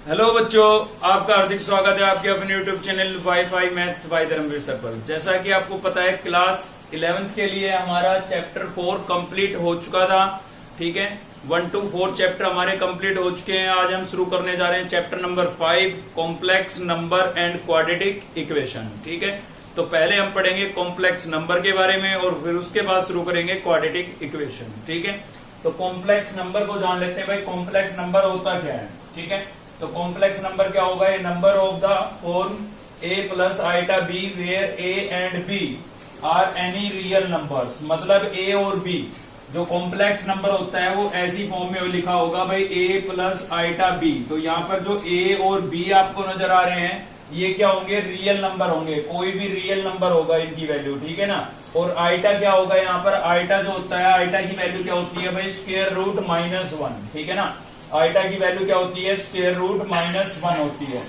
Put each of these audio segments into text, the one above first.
Hello बच्चों, आपका हार्दिक स्वागत है आपके अपने YouTube channel WiFi maths by Dharmveer sir पर। जैसा कि आपको पता है, क्लास 11th के लिए हमारा चैप्टर 4 कंप्लीट हो चुका था। ठीक है, 1 to 4 चैप्टर हमारे कंप्लीट हो चुके हैं। आज हम शुरू करने जा रहे हैं chapter number 5, complex number and quadratic equation. ठीक है, तो पहले हम पढ़ेंगे कॉम्प्लेक्स नंबर के बारे में और फिर उसके बाद शुरू करेंगे क्वाड्रेटिक इक्वेशन। ठीक है, तो कॉम्प्लेक्स नंबर को जान लेते हैं भाई, कॉम्प्लेक्स नंबर होता क्या है। ठीक है, तो कॉम्प्लेक्स नंबर क्या होगा, ये number of the form a plus iota b where a and b are any real numbers. मतलब a और b जो कॉम्प्लेक्स नंबर होता है वो ऐसी फॉर्म में लिखा होगा भाई a प्लस आइटा b। तो यहाँ पर जो a और b आपको नजर आ रहे हैं ये क्या होंगे, रियल नंबर होंगे। कोई भी रियल नंबर होगा इनकी वैल्यू। ठीक है ना, और आइटा क्या होगा, यहाँ पर आइटा जो होता है, आइटा की वैल्यू क्या होती है भाई, स्क्वायर रूट -1। ठीक है ना, आइटा की वैल्यू क्या होती है, स्क्वायर रूट -1 होती है।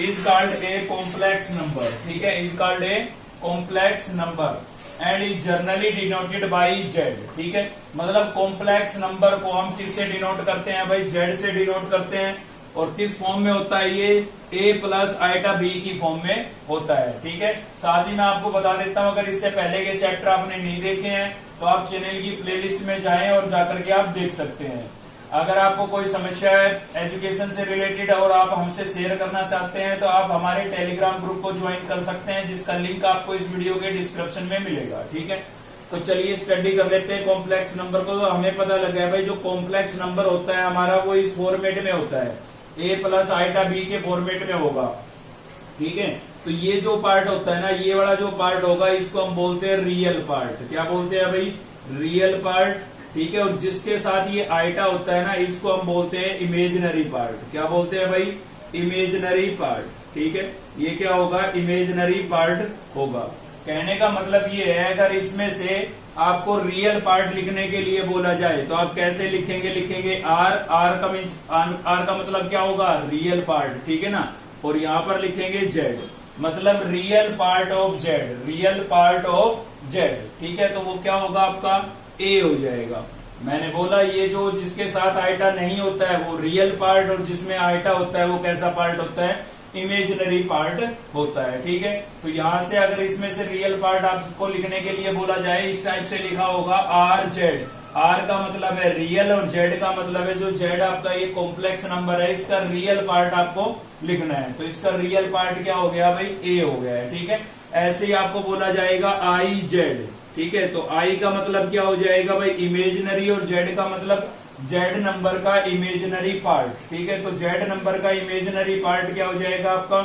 Is called a complex number. ठीक है, is called a complex number and is generally denoted by Z. ठीक है, मतलब कॉम्प्लेक्स नंबर को हम किससे डिनोट करते हैं भाई, जेड से डिनोट करते हैं। और किस फॉर्म में होता है ये, a प्लस आइटा b की फॉर्म में होता है। ठीक है, साथ ही मैं आपको बता देता हूं, अगर इससे पहले के चैप्टर आपने नहीं देखे हैं तो आप चैनल की प्लेलिस्ट में जाएं और जाकर के आप देख सकते हैं। अगर आपको कोई समस्या है एजुकेशन से रिलेटेड और आप हमसे शेयर करना चाहते हैं तो आप हमारे टेलीग्राम ग्रुप को ज्वाइन कर सकते हैं, जिसका लिंक आपको इस वीडियो के डिस्क्रिप्शन में मिलेगा। ठीक है, तो चलिए स्टडी कर लेते हैं कॉम्प्लेक्स नंबर को। तो हमें पता लग गया भाई, जो कॉम्प्लेक्स नंबर होता है हमारा वो इस फॉर्मेट में होता है, a प्लस आइटा b के फॉर्मेट में होगा। ठीक है, तो ये जो पार्ट होता है ना, ये वाला जो पार्ट होगा इसको हम बोलते हैं रियल पार्ट। क्या बोलते हैं भाई, रियल पार्ट। ठीक है, और जिसके साथ ये आइटा होता है ना, इसको हम बोलते हैं इमेजिनरी पार्ट। क्या बोलते हैं भाई, इमेजिनरी पार्ट। ठीक है, ये क्या होगा, इमेजिनरी पार्ट होगा। कहने का मतलब ये है, अगर इसमें से आपको रियल पार्ट लिखने के लिए बोला जाए तो आप कैसे लिखेंगे आर का मतलब क्या होगा, रियल पार्ट। ठीक है ना, और यहाँ पर लिखेंगे जेड, मतलब real part of Z, real part of Z. ठीक है, तो वो क्या होगा, आपका ए हो जाएगा। मैंने बोला ये जो जिसके साथ आइटा नहीं होता है वो रियल पार्ट, और जिसमें आइटा होता है वो कैसा पार्ट होता है, इमेजिनरी पार्ट होता है। ठीक है, तो यहां से अगर इसमें से रियल पार्ट आपको लिखने के लिए बोला जाए, इस टाइप से लिखा होगा आर जेड। आर का मतलब है रियल और जेड का मतलब है, जो जेड आपका ये कॉम्प्लेक्स नंबर है इसका रियल पार्ट आपको लिखना है। तो इसका रियल पार्ट क्या हो गया भाई, ए हो गया है। ठीक है, ऐसे ही आपको बोला जाएगा आई जेड। ठीक है, तो आई का मतलब क्या हो जाएगा भाई, इमेजिनरी, और जेड का मतलब जेड नंबर का इमेजिनरी पार्ट। ठीक है, तो जेड नंबर का इमेजिनरी पार्ट क्या हो जाएगा, आपका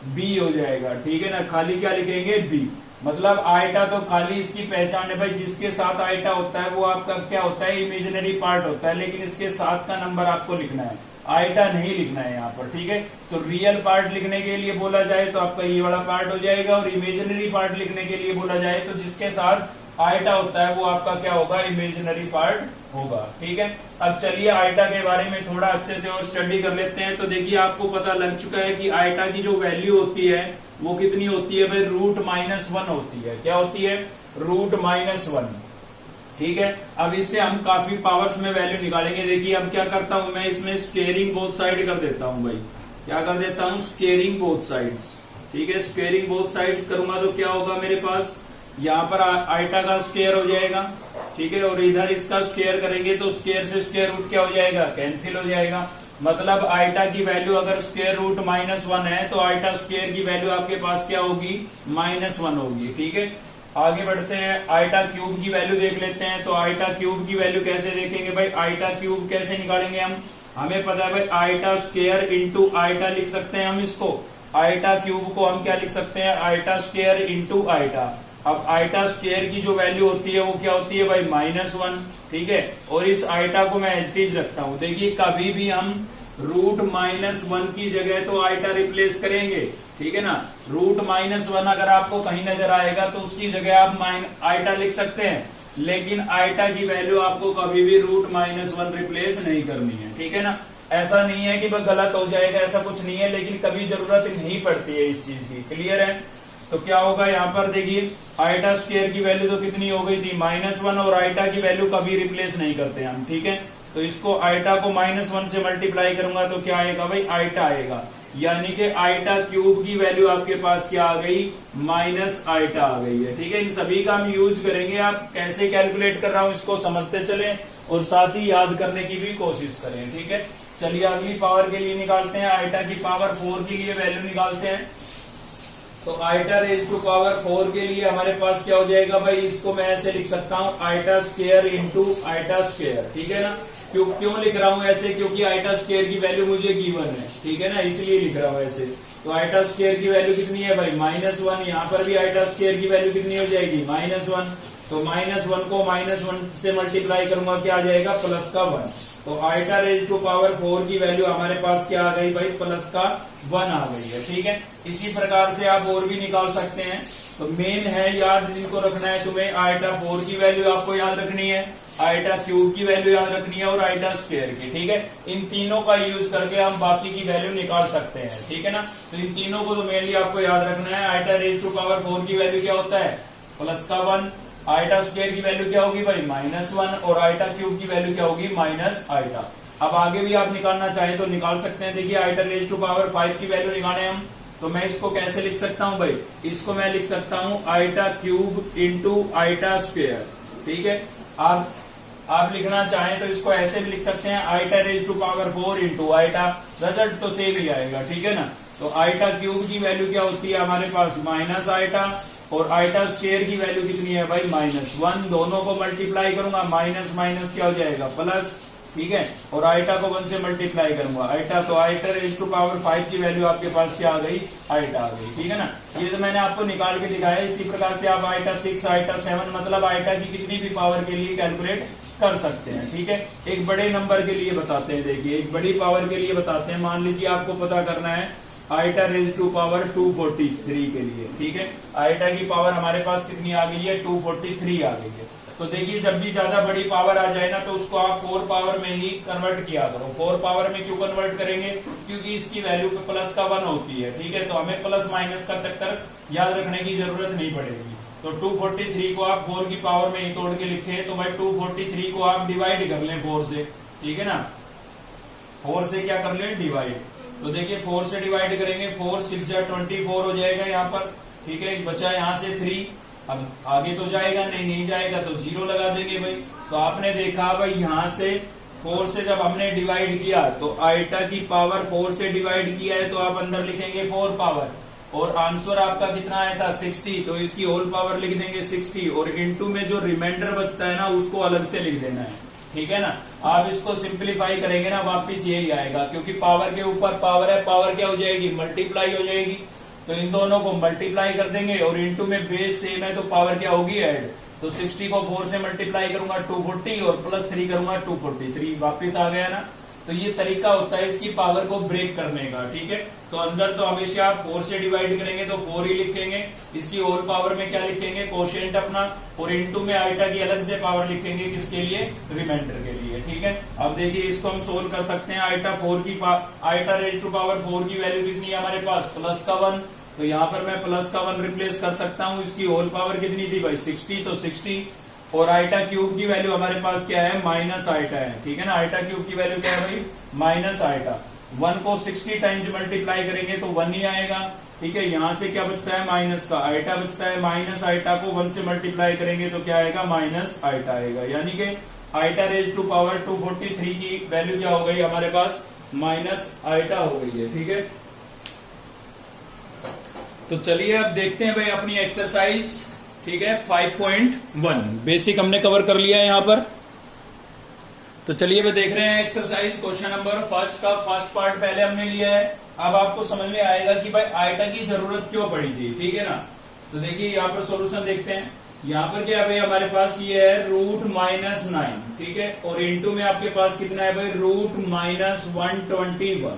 बी हो जाएगा। ठीक है ना, खाली क्या लिखेंगे, बी। मतलब आइटा तो खाली इसकी पहचान है भाई, जिसके साथ आइटा होता है वो आपका क्या होता है, इमेजिनरी पार्ट होता है, लेकिन इसके साथ का नंबर आपको लिखना है, आइटा नहीं लिखना है यहाँ पर। ठीक है, तो रियल पार्ट लिखने के लिए बोला जाए तो आपका ये वाला पार्ट हो जाएगा, और इमेजिनरी पार्ट लिखने के लिए बोला जाए तो जिसके साथ आइटा होता है वो आपका क्या होगा, इमेजिनरी पार्ट होगा। ठीक है, अब चलिए आइटा के बारे में थोड़ा अच्छे से और स्टडी कर लेते हैं। तो देखिए, आपको पता लग चुका है कि आइटा की जो वैल्यू होती है वो कितनी होती है भाई, √-1 होती है। क्या होती है, √-1। ठीक है, अब इससे हम काफी पावर्स में वैल्यू निकालेंगे। देखिए अब क्या करता हूं मैं, इसमें स्क्वेयरिंग बोथ साइड कर देता हूं भाई। क्या कर देता हूं, स्क्वेयरिंग बोथ साइड्स। ठीक है, स्क्वेयरिंग बोथ साइड्स करूंगा तो क्या होगा, मेरे पास यहाँ पर आइटा का स्क्वायर हो जाएगा। ठीक है, और इधर इसका स्क्वायर करेंगे तो स्क्वायर से स्क्वायर रूट क्या हो जाएगा, कैंसिल हो जाएगा। मतलब आइटा की वैल्यू अगर स्क्वायर रूट -1 है तो आइटा स्क्वायर की वैल्यू आपके पास क्या होगी, -1 होगी। ठीक है, आगे बढ़ते हैं, आइटा क्यूब की वैल्यू देख लेते हैं। तो आइटा क्यूब की वैल्यू कैसे देखेंगे भाई, आइटा क्यूब कैसे निकालेंगे हम, हमें पता है भाई आइटा स्क्वायर इंटू आइटा लिख सकते हैं हम इसको। आइटा क्यूब को हम क्या लिख सकते हैं, आइटा स्क्वायर इंटू आइटा। अब आइटा स्क्वायर की जो वैल्यू होती है वो क्या होती है भाई, -1। ठीक है, और इस आइटा को मैं एज इट इज रखता हूं। देखिए कभी भी हम √-1 की जगह तो आइटा रिप्लेस करेंगे। ठीक है ना, √-1 अगर आपको कहीं नजर आएगा तो उसकी जगह आप आइटा लिख सकते हैं, लेकिन आइटा की वैल्यू आपको कभी भी √-1 रिप्लेस नहीं करनी है। ठीक है ना, ऐसा नहीं है कि वह गलत हो जाएगा, ऐसा कुछ नहीं है, लेकिन कभी जरूरत नहीं पड़ती है इस चीज की। क्लियर है, तो क्या होगा यहाँ पर देखिए, आइटा स्क्वायर की वैल्यू तो कितनी हो गई थी, -1, और आइटा की वैल्यू कभी रिप्लेस नहीं करते हम। ठीक है, तो इसको आइटा को -1 से मल्टीप्लाई करूंगा तो क्या आएगा भाई, आइटा आएगा। यानी कि आइटा क्यूब की वैल्यू आपके पास क्या आ गई, माइनस आइटा आ गई है। ठीक है, इन सभी का हम यूज करेंगे। आप कैसे कैलकुलेट कर रहा हूं इसको समझते चलें और साथ ही याद करने की भी कोशिश करें। ठीक है, चलिए अगली पावर के लिए निकालते हैं। आइटा की पावर 4 के लिए वैल्यू निकालते हैं। तो आइटा रेज टू पावर 4 के लिए हमारे पास क्या हो जाएगा भाई, इसको मैं ऐसे लिख सकता हूं iota square into iota square. ठीक है ना, क्यों लिख रहा हूं ऐसे, क्योंकि आइटा स्क्वायर की वैल्यू मुझे गिवन है। ठीक है ना, इसलिए लिख रहा हूं ऐसे। तो आइटा स्क्वायर की वैल्यू कितनी है भाई, -1। यहाँ पर भी आइटा स्क्वायर की वैल्यू कितनी हो जाएगी, -1। तो -1 को -1 से मल्टीप्लाई करूंगा, क्या आ जाएगा, प्लस का 1। तो आइटा रेज टू पावर 4 की वैल्यू हमारे पास क्या आ गई भाई, प्लस का 1 आ गई है। ठीक है, इसी प्रकार से आप और भी निकाल सकते हैं। तो मेन है याद जिनको रखना है तुम्हें, आइटा 4 की वैल्यू आपको याद रखनी है, आइटा क्यूब की वैल्यू याद रखनी है और आइटा स्क्वायर की। ठीक है, इन तीनों का यूज करके हम बाकी की वैल्यू निकाल सकते हैं। ठीक है ना, तो इन तीनों को तो मेनली आपको याद रखना है। आइटा रेज टू पावर 4 की वैल्यू क्या होता है, प्लस का 1। आइटा स्क्वायर की वैल्यू क्या होगी भाई, -1। और आइटा क्यूब की वैल्यू क्या होगी, माइनस आइटा। अब आगे भी आप निकालना चाहे तो निकाल सकते हैं। देखिए आइटा रेज टू पावर 5 की वैल्यू निकाले हम, तो मैं इसको कैसे लिख सकता हूं भाई, इसको मैं लिख सकता हूं iota cube into iota square. ठीक है, आप लिखना चाहें तो इसको ऐसे भी लिख सकते हैं, iota raise to power 4 into iota, result तो सेम ही आएगा। ठीक है ना, तो आइटा क्यूब की वैल्यू क्या होती है हमारे पास, माइनस आइटा, और आइटा स्क्वायर की वैल्यू कितनी है भाई, -1। दोनों को मल्टीप्लाई करूंगा, माइनस माइनस क्या हो जाएगा, प्लस। ठीक है, और आइटा को 1 से मल्टीप्लाई करूंगा, आइटा, तो आइटा रेज टू पावर 5 की वैल्यू आपके पास क्या आ गई, आइटा आ गई। ठीक है ना, ये तो मैंने आपको निकाल के दिखाया। इसी प्रकार से आप आइटा 6, आइटा 7 मतलब आइटा की कितनी भी पावर के लिए कैलकुलेट कर सकते हैं। ठीक है, एक बड़े नंबर के लिए बताते हैं। देखिए एक बड़ी पावर के लिए बताते हैं। मान लीजिए आपको पता करना है आइटा रेज टू पावर 243 के लिए। ठीक है, आइटा की पावर हमारे पास कितनी आ गई है, 243 आ गई है। तो देखिए जब भी ज्यादा बड़ी पावर आ जाए ना, तो उसको आप 4 पावर में ही कन्वर्ट किया करो। 4 पावर में क्यों कन्वर्ट करेंगे, क्योंकि इसकी वैल्यू पे प्लस का 1 होती है। ठीक है, तो हमें प्लस माइनस का चक्कर याद रखने की जरूरत नहीं पड़ेगी। तो 243 को आप 4 की पावर में ही तोड़ के लिखे, तो भाई 243 को आप डिवाइड कर लें 4 से। ठीक है ना, 4 से क्या कर लें, डिवाइड। तो देखिए 4 से डिवाइड करेंगे, 4 6 24 हो जाएगा यहाँ पर। ठीक है, बचा यहाँ से 3। अब आगे तो जाएगा नहीं जाएगा, तो 0 लगा देंगे भाई। तो आपने देखा भाई यहाँ से 4 से जब हमने डिवाइड किया, तो आइटा की पावर 4 से डिवाइड किया है, तो आप अंदर लिखेंगे 4 पावर, और आंसर आपका कितना आया था, 60। तो इसकी होल पावर लिख देंगे 60, और इनटू में जो रिमाइंडर बचता है ना, उसको अलग से लिख देना है। ठीक है ना, आप इसको सिंप्लीफाई करेंगे ना, वापिस यही आएगा, क्योंकि पावर के ऊपर पावर है, पावर क्या हो जाएगी, मल्टीप्लाई हो जाएगी। तो इन दोनों को मल्टीप्लाई कर देंगे, और इनटू में बेस सेम है, तो पावर क्या होगी, ऐड। तो 60 को 4 से मल्टीप्लाई करूंगा 240, और प्लस 3 करूंगा 243, वापिस आ गया ना। तो ये तरीका होता है इसकी पावर को ब्रेक करने का। ठीक है, तो अंदर तो हमेशा आप 4 से डिवाइड करेंगे तो 4 ही लिखेंगे, इसकी होल पावर में क्या लिखेंगे, कोशेंट अपना, और इनटू में आइटा की अलग से पावर लिखेंगे, किसके लिए, रिमाइंडर के लिए। ठीक है, अब देखिए इसको हम सोल्व कर सकते हैं। आइटा रेज टू पावर 4 की वैल्यू कितनी है हमारे पास, प्लस का 1। तो यहाँ पर मैं प्लस का 1 रिप्लेस कर सकता हूँ। इसकी होल पावर कितनी थी भाई, 60, तो 60। और आइटा क्यूब की वैल्यू हमारे पास क्या है, माइनस आइटा है। ठीक है ना, आइटा क्यूब की वैल्यू क्या है भाई, माइनस आइटा। 1 को 60 टाइम्स मल्टीप्लाई करेंगे तो 1 ही आएगा। ठीक है, यहां से क्या बचता है, माइनस का आइटा बचता है, माइनस आइटा को 1 से मल्टीप्लाई करेंगे तो क्या आएगा, माइनस आइटा आएगा। यानी कि आइटा रेज टू पावर 243 की वैल्यू क्या हो गई हमारे पास, माइनस आइटा हो गई है। ठीक है, तो चलिए अब देखते हैं भाई अपनी एक्सरसाइज। ठीक है, 5.1 बेसिक हमने कवर कर लिया है यहाँ पर। तो चलिए वे देख रहे हैं एक्सरसाइज क्वेश्चन नंबर फर्स्ट का फर्स्ट पार्ट पहले हमने लिया है। अब आपको समझ में आएगा कि भाई आइटा की जरूरत क्यों पड़ी थी। ठीक है ना, तो देखिए यहाँ पर सॉल्यूशन देखते हैं। यहाँ पर क्या भाई हमारे पास ये है √-9। ठीक है, और इनटू में आपके पास कितना है भाई, √-121।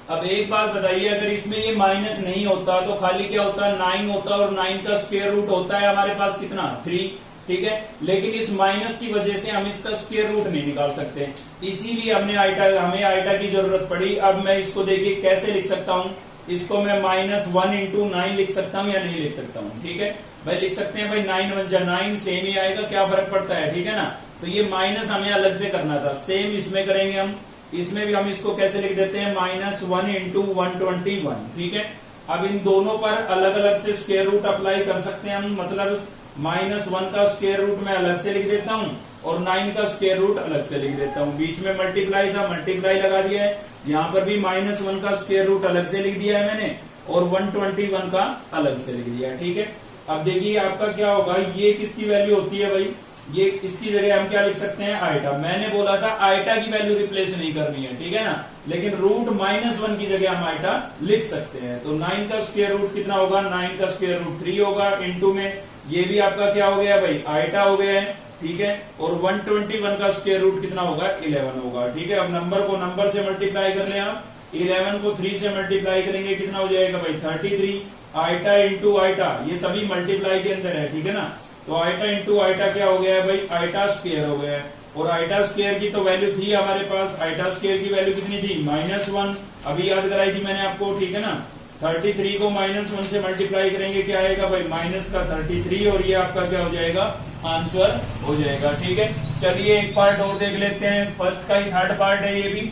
अब एक बात बताइए, अगर इसमें ये माइनस नहीं होता तो खाली क्या होता, 9 होता, और 9 का स्क्वायर रूट होता है हमारे पास कितना, 3। ठीक है, लेकिन इस माइनस की वजह से हम इसका स्क्वायर रूट नहीं निकाल सकते, इसीलिए हमें आइटा की जरूरत पड़ी। अब मैं इसको देखिए कैसे लिख सकता हूँ, इसको मैं -1 × 9 लिख सकता हूँ या नहीं लिख सकता हूँ। ठीक है भाई, लिख सकते हैं भाई, 9 × 1 = 9, सेम ही आएगा, क्या फर्क पड़ता है। ठीक है ना, तो ये माइनस हमें अलग से करना था, सेम इसमें करेंगे हम। इसमें भी हम इसको कैसे लिख देते हैं, -1 इंटू 121, ठीक है। अब इन दोनों पर अलग अलग से स्क्वायर रूट अप्लाई कर सकते हैं हम, मतलब -1 का स्क्वायर रूट मैं अलग से लिख देता हूँ और 9 का स्क्वायर रूट अलग से लिख देता हूँ। बीच में मल्टीप्लाई था, मल्टीप्लाई लगा दिया है। यहाँ पर भी -1 का स्क्वायर रूट अलग से लिख दिया है मैंने और 121 का अलग से लिख दिया है, ठीक है। अब देखिए आपका क्या होगा, ये किसकी वैल्यू होती है भाई, ये इसकी जगह हम क्या लिख सकते हैं, आइटा। मैंने बोला था आइटा की वैल्यू रिप्लेस नहीं करनी है, ठीक है ना, लेकिन रूट -1 की जगह हम आइटा लिख सकते हैं। तो 9 का स्क्वायर रूट कितना होगा, 9 का स्क्वायर रूट 3 होगा, इंटू में ये भी आपका क्या हो गया भाई, आइटा हो गया है, ठीक है। और 121 का स्क्वायर रूट कितना होगा, 11 होगा, ठीक है। अब नंबर को नंबर से मल्टीप्लाई कर ले आप, 11 को 3 से मल्टीप्लाई करेंगे कितना हो जाएगा भाई, 33। आइटा इंटू आइटा, ये सभी मल्टीप्लाई के अंदर है, ठीक है ना। तो आइटा इंटू आइटा क्या हो गया है भाई, आइटा स्क्वायर हो गया है। और आइटा स्क्वायर की तो वैल्यू थी हमारे पास, आइटा स्क्वायर की वैल्यू कितनी थी, -1, अभी याद कराई थी मैंने आपको, ठीक है ना। 33 को -1 से मल्टीप्लाई करेंगे क्या आएगा भाई, माइनस का 33, और ये आपका क्या हो जाएगा, आंसर हो जाएगा, ठीक है। चलिए एक पार्ट और देख लेते हैं, फर्स्ट का ही थर्ड पार्ट है ये भी।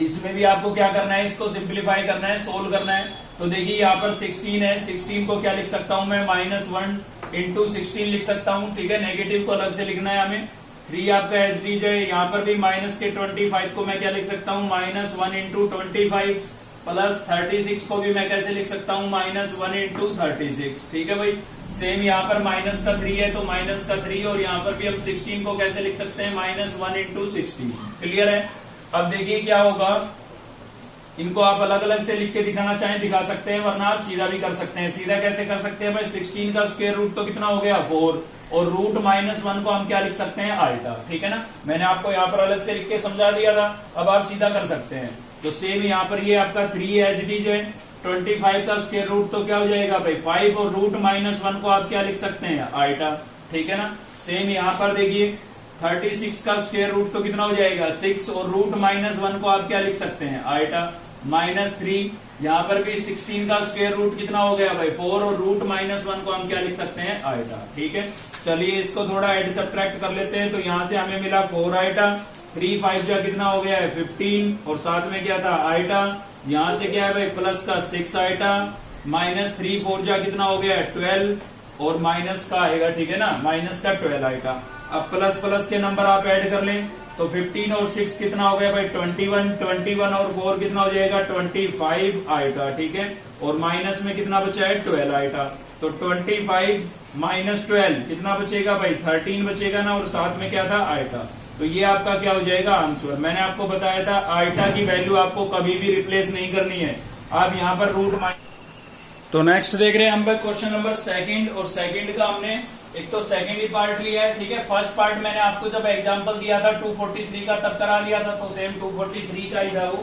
इसमें भी आपको क्या करना है, इसको सिंप्लीफाई करना है, सोल्व करना है। तो देखिए यहाँ पर 16 है, 16 को क्या लिख सकता हूं मैं, -1 इंटू 16 लिख सकता हूं, ठीक है। नेगेटिव को अलग से लिखना है हमें। 3 आपका एच डी है, यहाँ पर भी माइनस के 25 को मैं क्या लिख सकता हूँ, -1 इंटू 25, प्लस 36 को भी मैं कैसे लिख सकता हूँ, -1 इंटू 36, ठीक है भाई। सेम यहाँ पर माइनस का 3 है तो माइनस का 3, और यहाँ पर भी हम 16 को कैसे लिख सकते हैं, -1 इंटू 16, क्लियर है। अब देखिए क्या होगा, इनको आप अलग अलग से लिख के दिखाना चाहें दिखा सकते हैं, वरना आप सीधा भी कर सकते हैं। सीधा कैसे कर सकते हैं भाई, 16 का स्क्वायर रूट तो कितना हो गया, 4, और रूट -1 को हम क्या लिख सकते हैं, आइटा, ठीक है ना। मैंने आपको यहाँ पर अलग से लिख के समझा दिया था, अब आप सीधा कर सकते हैं। तो सेम यहाँ पर ये आपका 3 एचडी है, 25 का स्क्वायर रूट तो क्या हो जाएगा भाई 5, और रूट -1 को आप क्या लिख सकते हैं, आइटा, ठीक है ना। सेम यहाँ पर देखिए 36 का स्क्वायर रूट तो कितना हो जाएगा 6, और रूट -1 को आप क्या लिख सकते हैं, आइटा, -3। यहाँ पर भी 16 का स्क्वायर रूट कितना हो गया भाई 4, और रूट -1 को हम क्या लिख सकते हैं, आइटा, ठीक है। चलिए इसको थोड़ा एड सब्ट्रैक्ट कर लेते हैं। तो यहाँ से हमें मिला 4 आइटा, 3 5 जा कितना हो गया है 15, और साथ में क्या था, आइटा। यहाँ से क्या है भाई प्लस का 6 आइटा, -3 4 जा कितना हो गया है 12, और माइनस का आएगा, ठीक है ना, माइनस का 12 आइटा। अब प्लस प्लस के नंबर आप ऐड कर लें, तो 15 और 6 कितना हो गया भाई 21, 21 और 4 कितना हो जाएगा 25 आइटा, ठीक है। और माइनस में कितना बचा है 12 आइटा, तो 25 - 12 कितना बचेगा भाई 13 बचेगा ना, और साथ में क्या था, आइटा। तो ये आपका क्या हो जाएगा, आंसर। मैंने आपको बताया था आइटा की वैल्यू आपको कभी भी रिप्लेस नहीं करनी है, आप यहाँ पर रूट तो नेक्स्ट देख रहे हैं हम क्वेश्चन नंबर सेकंड, और सेकंड का हमने एक तो सेकंड ही पार्ट लिया है, ठीक है। फर्स्ट पार्ट मैंने आपको जब एग्जांपल दिया था 243 का तब करा लिया था, तो सेम 243 का ही था वो,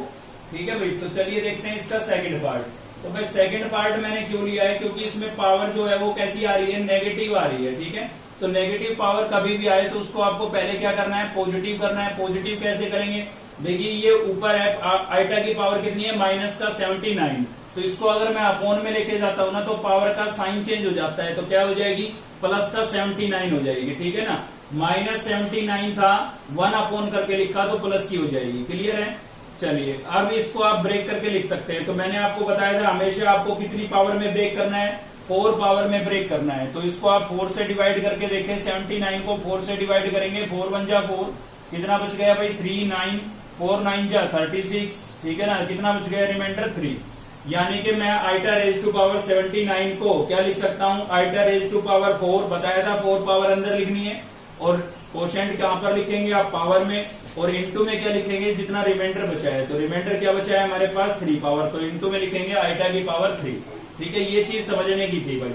ठीक है भाई। तो चलिए देखते हैं इसका सेकंड पार्ट। तो भाई सेकंड पार्ट मैंने क्यों लिया है, क्योंकि इसमें पावर जो है वो कैसी आ रही है, नेगेटिव आ रही है, ठीक है। तो नेगेटिव पावर कभी भी आए तो उसको आपको पहले क्या करना है, पॉजिटिव करना है। पॉजिटिव कैसे करेंगे, देखिए ये ऊपर है, आइटा की पावर कितनी है, -79, तो इसको अगर मैं अपोन में लेके जाता हूं ना, तो पावर का साइन चेंज हो जाता है, तो क्या हो जाएगी, प्लस का 79 हो जाएगी, ठीक है ना। -79 था, 1 अपोन करके लिखा तो प्लस की हो जाएगी, क्लियर है। चलिए अब इसको आप ब्रेक करके लिख सकते हैं। तो मैंने आपको बताया था हमेशा आपको कितनी पावर में ब्रेक करना है, 4 पावर में ब्रेक करना है। तो इसको आप 4 से डिवाइड करके देखें, 79 को 4 से डिवाइड करेंगे, 4 1 जा 4, कितना बच गया भाई 3 9, 4 9 जा 36, ठीक है ना। कितना बच गया, रिमाइंडर 3। यानी कि मैं आइटा रेज टू पावर 79 को क्या लिख सकता हूं, आइटा रेज टू पावर 4, बताया था 4 पावर अंदर लिखनी है, और कोशेंट कहां पर लिखेंगे आप, पावर में, और इनटू में क्या लिखेंगे, जितना रिमाइंडर बचा है। तो रिमाइंडर क्या बचा है हमारे पास 3 पावर, तो इनटू में लिखेंगे आइटा की पावर 3, ठीक है। ये चीज समझने की थी भाई।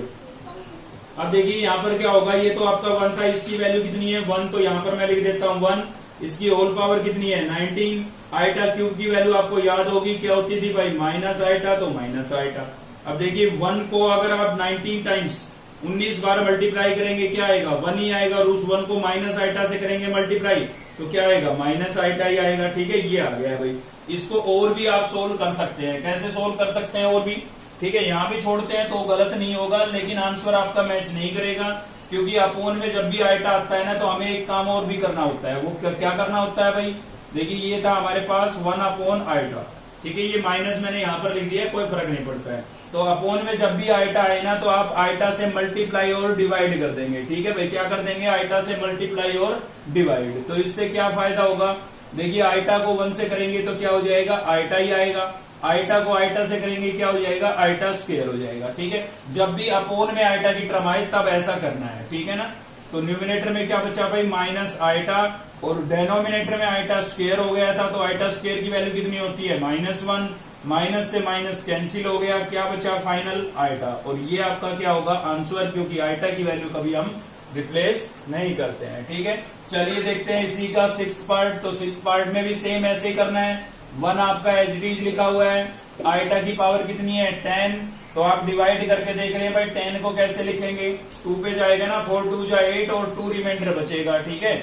अब देखिए यहाँ पर क्या होगा, ये तो आपका 1 था, इसकी वैल्यू कितनी है 1, तो यहाँ पर मैं लिख देता हूँ 1। इसकी होल पावर कितनी है 19। आइटा क्यूब की वैल्यू आपको याद होगी क्या होती थी भाई, माइनस आइटा, तो माइनस आइटा। अब देखिए 1 को अगर आप 19 टाइम्स 19 बार मल्टीप्लाई करेंगे क्या आएगा, 1 ही आएगा, और उस 1 को माइनस आइटा से करेंगे मल्टीप्लाई तो क्या आएगा, माइनस आइटा ही आएगा, ठीक है। ये आ गया है भाई। इसको और भी आप सोल्व कर सकते हैं, कैसे सोल्व कर सकते हैं और भी, ठीक है। यहाँ भी छोड़ते हैं तो गलत नहीं होगा, लेकिन आंसर आपका मैच नहीं करेगा। क्योंकि अपोन में जब भी आइटा आता है ना तो हमें एक काम और भी करना होता है। वो क्या करना होता है भाई, देखिए ये था हमारे पास 1 अपॉन आइटा, ठीक है, ये माइनस मैंने यहाँ पर लिख दिया, कोई फर्क नहीं पड़ता है। तो अपोन में जब भी आइटा आए ना तो आप आइटा से मल्टीप्लाई और डिवाइड कर देंगे, ठीक है भाई, क्या कर देंगे, आइटा से मल्टीप्लाई और डिवाइड। तो इससे क्या फायदा होगा, देखिए आइटा को 1 से करेंगे तो क्या हो जाएगा, आइटा ही आएगा, आइटा को आइटा से करेंगे क्या हो जाएगा, आइटा स्क्वायर हो जाएगा, ठीक है। जब भी अपोन में आइटा की टर्म आए तब ऐसा करना है, ठीक है ना। तो न्यूमिनेटर में क्या बचा भाई, माइनस आइटा, और डेनोमिनेटर में आइटा स्क्वायर हो गया था, तो आइटा स्क्वायर की वैल्यू कितनी होती है, -1, माइनस से माइनस कैंसिल हो गया, क्या बचा फाइनल आइटा, और ये आपका क्या होगा आंसर, क्योंकि आइटा की वैल्यू कभी हम रिप्लेस नहीं करते हैं, ठीक है। चलिए देखते हैं इसी का 6th पार्ट। तो 6th पार्ट में भी सेम ऐसे ही करना है। 1 आपका एचडीज लिखा हुआ है, आइटा की पावर कितनी है 10, तो आप डिवाइड करके देख रहे हैं भाई 10 को कैसे लिखेंगे, 2 पे जाएगा ना, 4 2 जा 8 और 2 रिमाइंडर बचेगा, ठीक है।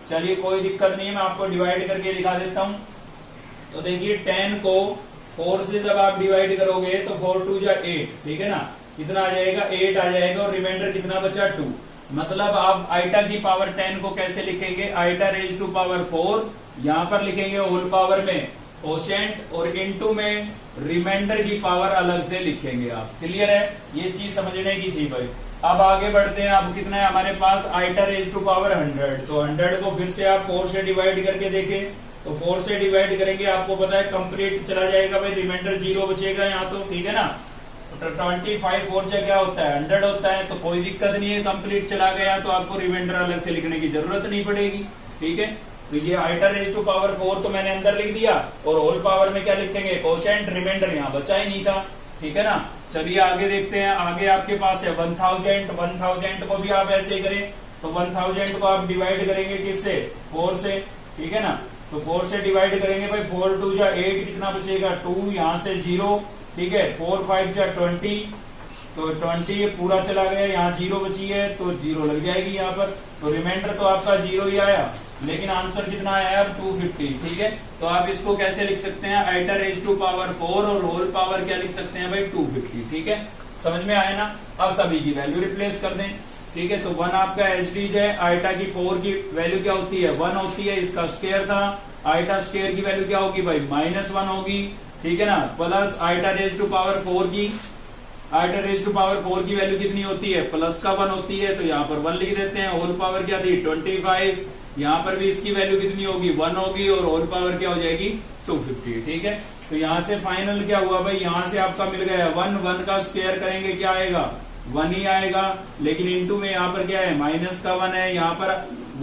चलिए कोई दिक्कत नहीं है, मैं आपको डिवाइड करके दिखा देता हूं। तो देखिए 10 को 4 से जब आप डिवाइड करोगे तो 4 2 जा 8, ठीक है ना, कितना आ जाएगा 8 आ जाएगा, और रिमाइंडर कितना बचा 2। मतलब आप आइटा की पावर 10 को कैसे लिखेंगे, आइटा रेज टू पावर 4, यहां पर लिखेंगे होल पावर में कोशेंट, और इनटू में रिमाइंडर की पावर अलग से लिखेंगे आप। क्लियर है, ये चीज समझने की थी भाई। अब आगे बढ़ते हैं। अब कितना है हमारे पास, आइटा रेज टू पावर 100, तो 100 को फिर से आप 4 से डिवाइड करके देखें, तो 4 से डिवाइड करेंगे, आपको पता है कंप्लीट चला जाएगा भाई, रिमाइंडर 0 बचेगा यहाँ, तो ठीक है ना। 25 4 से क्या होता है 100 होता है, तो कोई दिक्कत नहीं है, कंप्लीट चला गया तो आपको रिमाइंडर अलग से लिखने की जरूरत नहीं पड़ेगी, ठीक है। तो ये आइटा रेज टू पावर 4 तो मैंने अंदर लिख दिया, और होल पावर में क्या लिखेंगे, कोशेंट, रिमाइंडर यहाँ बचा ही नहीं था, ठीक है ना। चलिए आगे देखते हैं। आगे आपके पास है 1000 को भी आप ऐसे ही करें, तो 1000 को आप डिवाइड करेंगे किससे, 4 से, ठीक है ना। तो 4 से डिवाइड करेंगे भाई, 4 2 जा 8, कितना बचेगा 2, यहाँ से 0, ठीक है, 4 5 जा 20, तो 20 पूरा चला गया, यहाँ 0 बची है तो 0 लग जाएगी यहाँ पर, तो रिमाइंडर तो आपका 0 ही आया, लेकिन आंसर कितना आया 250, ठीक है। तो आप इसको कैसे लिख सकते हैं, आइटा रेज टू पावर 4 और होल पावर क्या लिख सकते हैं भाई 250, ठीक है, समझ में आया ना। अब सभी की वैल्यू रिप्लेस कर दें, ठीक है। तो 1 आपका एचडीज है, आइटा की 4 की वैल्यू क्या होती है 1 होती है, इसका स्क्वायर था, आइटा स्क्वायर की वैल्यू क्या होगी भाई -1 होगी, ठीक है ना, plus iota raise to power 4 की, आइटा रेज टू पावर 4 की वैल्यू कितनी होती है, प्लस का 1 होती है, तो यहाँ पर 1 लिख देते हैं। होल पावर क्या थी 25, यहाँ पर भी इसकी वैल्यू कितनी होगी 1 होगी, और होल पावर क्या हो जाएगी 250, ठीक है। तो यहाँ से फाइनल क्या हुआ भाई, यहाँ से आपका मिल गया 1 का स्क्वायर करेंगे क्या आएगा 1 ही आएगा, लेकिन इंटू में यहाँ पर क्या है माइनस का 1 है, यहाँ पर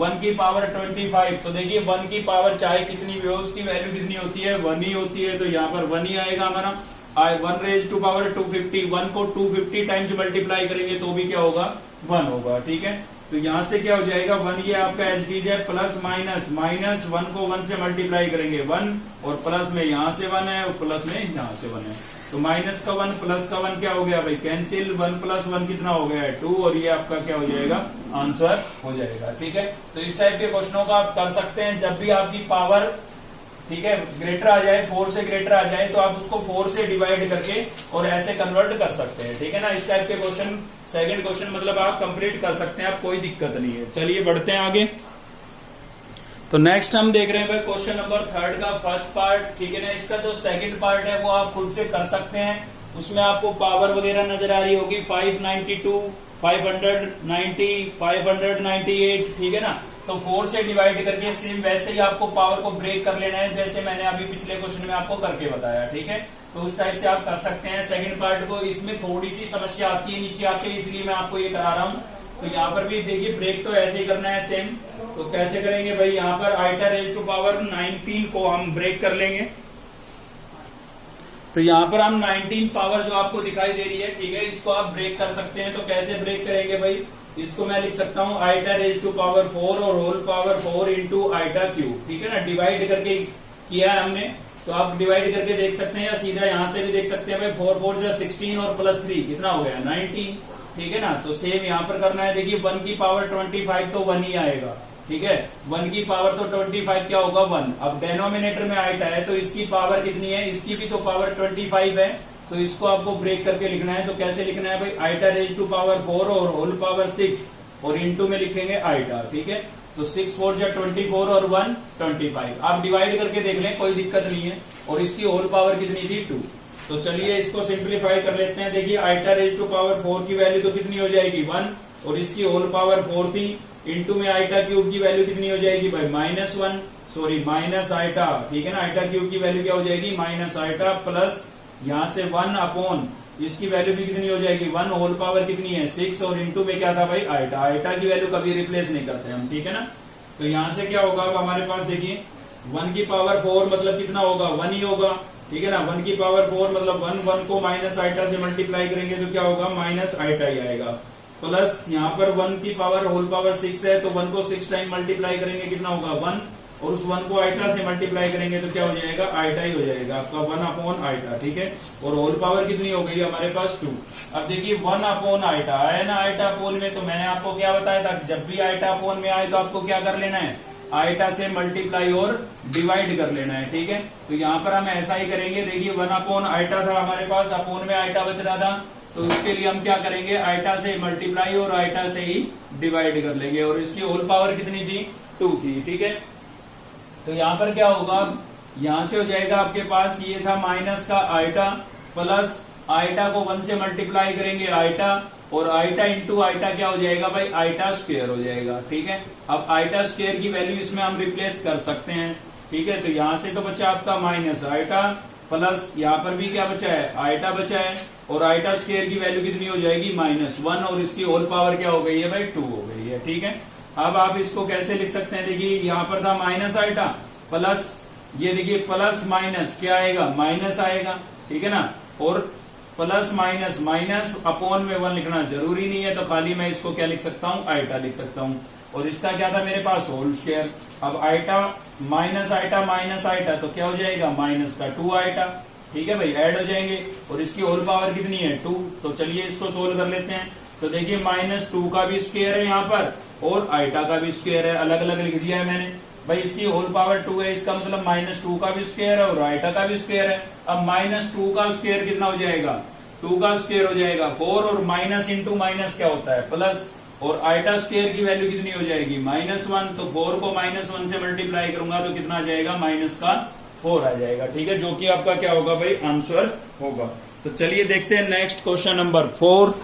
1 की पावर 25, तो देखिए 1 की पावर चाहे कितनी भी हो उसकी वैल्यू कितनी होती है 1 ही होती है, तो यहाँ पर 1 ही आएगा हमारा। 1 रेज टू पावर 250, 1 को 250 टाइम्स मल्टीप्लाई करेंगे तो भी क्या होगा 1 होगा, ठीक है। तो यहाँ से क्या हो जाएगा 1, ये आपका एचडीज है, प्लस माइनस, माइनस 1 को 1 से मल्टीप्लाई करेंगे 1, और प्लस में यहाँ से 1 है, और प्लस में यहाँ से 1 है, तो माइनस का 1 प्लस का 1 क्या हो गया भाई कैंसिल, 1 + 1 कितना हो गया है 2, और ये आपका क्या हो जाएगा आंसर हो जाएगा, ठीक है। तो इस टाइप के क्वेश्चनों का आप कर सकते हैं, जब भी आपकी पावर, ठीक है, ग्रेटर आ जाए, 4 से ग्रेटर आ जाए, तो आप उसको 4 से डिवाइड करके और ऐसे कन्वर्ट कर सकते हैं, ठीक है ना। इस टाइप के क्वेश्चन, सेकंड क्वेश्चन मतलब आप कंप्लीट कर सकते हैं, आप कोई दिक्कत नहीं है। चलिए बढ़ते हैं आगे। तो नेक्स्ट हम देख रहे हैं भाई क्वेश्चन नंबर 3 का फर्स्ट पार्ट, ठीक है ना। इसका जो सेकंड पार्ट है वो आप खुद से कर सकते हैं, उसमें आपको पावर वगैरह नजर आ रही होगी 592, 590, 598, ठीक है ना। तो 4 से डिवाइड करके सेम वैसे ही आपको पावर को ब्रेक कर लेना है, जैसे मैंने अभी पिछले क्वेश्चन में आपको करके बताया, ठीक है। तो उस टाइप से आप कर सकते हैं सेकंड पार्ट को। इसमें थोड़ी सी समस्या आती है नीचे आके, इसलिए मैं आपको ये करा रहा हूँ। तो यहाँ पर भी देखिए ब्रेक तो ऐसे ही करना है सेम। तो कैसे करेंगे भाई, यहाँ पर आइटा रेज टू पावर 19 को हम ब्रेक कर लेंगे। तो यहाँ पर हम 19 पावर जो आपको दिखाई दे रही है, ठीक है, इसको आप ब्रेक कर सकते हैं। तो कैसे ब्रेक करेंगे भाई, इसको मैं लिख सकता हूँ आइटा रेज टू पावर 4 और whole power 4 into iota cube, ठीक है ना। डिवाइड करके किया है हमने, तो आप डिवाइड करके देख सकते हैं, या सीधा यहाँ से भी देख सकते हैं भाई 4 4 जा 16 और प्लस 3 कितना हो गया 19, ठीक है ना। तो सेम यहाँ पर करना है। देखिए 1 की पावर 25 तो 1 ही आएगा, ठीक है। 1 की पावर तो 25 क्या होगा 1। अब डेनोमिनेटर में आइटा है तो इसकी पावर कितनी है, इसकी भी तो पावर 25 है, तो इसको आपको ब्रेक करके लिखना है। तो कैसे लिखना है भाई, आइटा रेज टू पावर 4 और होल पावर 6, और इंटू में लिखेंगे आइटा, ठीक है। तो 6 4 जा 24 और 1 25। आप डिवाइड करके देख लें, कोई दिक्कत नहीं है। और इसकी होल पावर कितनी थी 2। तो चलिए इसको सिंप्लीफाई कर लेते हैं। देखिए आइटा रेज टू पावर 4 की वैल्यू तो कितनी हो जाएगी 1, और इसकी होल पावर 4 थी, इंटू में आइटा क्यूब की वैल्यू कितनी हो जाएगी भाई -1, सॉरी माइनस आइटा, ठीक है ना। आइटा क्यूब की वैल्यू क्या हो जाएगी माइनस आइटा, प्लस यहाँ से 1 अपॉन इसकी वैल्यू भी कितनी हो जाएगी 1, होल पावर कितनी है 6, और इंटू में क्या था भाई आइटा। आइटा की वैल्यू कभी रिप्लेस नहीं करते हम, ठीक है ना। तो यहाँ से क्या होगा, अब हमारे पास देखिए 1 की पावर 4 मतलब कितना होगा 1 ही होगा, ठीक है ना। 1 की पावर 4 मतलब 1 को माइनस आइटा से मल्टीप्लाई करेंगे तो क्या होगा माइनस आइटा ही आएगा, प्लस यहाँ पर 1 की पावर होल पावर 6 है, तो 1 को 6 टाइम मल्टीप्लाई करेंगे कितना होगा 1, और उस 1 को आइटा से मल्टीप्लाई करेंगे तो क्या हो जाएगा आइटा ही हो जाएगा आपका 1 अपॉन आइटा, ठीक है। और होल पावर कितनी हो गई हमारे पास 2। अब देखिए 1 अपॉन आइटा है ना, आइटा अपोन में, तो मैंने आपको क्या बताया था कि जब भी आइटा अपोन में आए तो आपको क्या कर लेना है, आइटा से मल्टीप्लाई और डिवाइड कर लेना है, ठीक है। तो यहाँ पर हम ऐसा ही करेंगे। देखिए 1 अपॉन आइटा था हमारे पास, अपोन में आइटा बच रहा था, तो उसके लिए हम क्या करेंगे आइटा से मल्टीप्लाई और आइटा से ही डिवाइड कर लेंगे, और इसकी होल पावर कितनी थी 2 थी, ठीक है। तो यहाँ पर क्या होगा, यहाँ से हो जाएगा आपके पास ये था माइनस का आइटा, प्लस आइटा को 1 से मल्टीप्लाई करेंगे आइटा, और आइटा इंटू आइटा क्या हो जाएगा भाई आइटा स्क्वायर हो जाएगा, ठीक है। अब आइटा स्क्वायर की वैल्यू इसमें हम रिप्लेस कर सकते हैं, ठीक है। तो यहाँ से तो बचा आपका माइनस आइटा, प्लस यहाँ पर भी क्या बचा है आइटा बचा है, और आइटा स्क्वायर की वैल्यू कितनी हो जाएगी -1, और इसकी होल पावर क्या हो गई है भाई 2 हो गई है, ठीक है। अब आप इसको कैसे लिख सकते हैं, देखिए यहाँ पर था माइनस आइटा, प्लस ये देखिए प्लस माइनस क्या आएगा माइनस आएगा, ठीक है ना। और प्लस माइनस माइनस अपॉन में 1 लिखना जरूरी नहीं है, तो खाली मैं इसको क्या लिख सकता हूँ आइटा लिख सकता हूँ। और इसका क्या था मेरे पास होल स्क्वायर। अब आइटा माइनस आइटा तो क्या हो जाएगा माइनस का 2 आइटा, ठीक है भाई, ऐड हो जाएंगे। और इसकी होल पावर कितनी है 2। तो चलिए इसको सोल्व कर लेते हैं। तो देखिए -2 का भी स्क्वायर है यहाँ पर, और आइटा का भी स्क्वायर है, अलग अलग लिख दिया है मैंने भाई। इसकी होल पावर 2 है, इसका मतलब -2 का भी स्क्वायर है और आइटा का भी स्क्वायर है। अब -2 का स्क्वायर कितना हो जाएगा 2 का स्क्वायर हो जाएगा 4, और माइनस इंटू माइनस क्या होता है प्लस, और आइटा स्क्वायर की वैल्यू कितनी हो जाएगी -1, तो 4 को -1 से मल्टीप्लाई करूंगा तो कितना आ जाएगा -4 आ जाएगा, ठीक है, जो कि आपका क्या होगा भाई आंसर होगा। तो चलिए देखते हैं नेक्स्ट क्वेश्चन नंबर 4।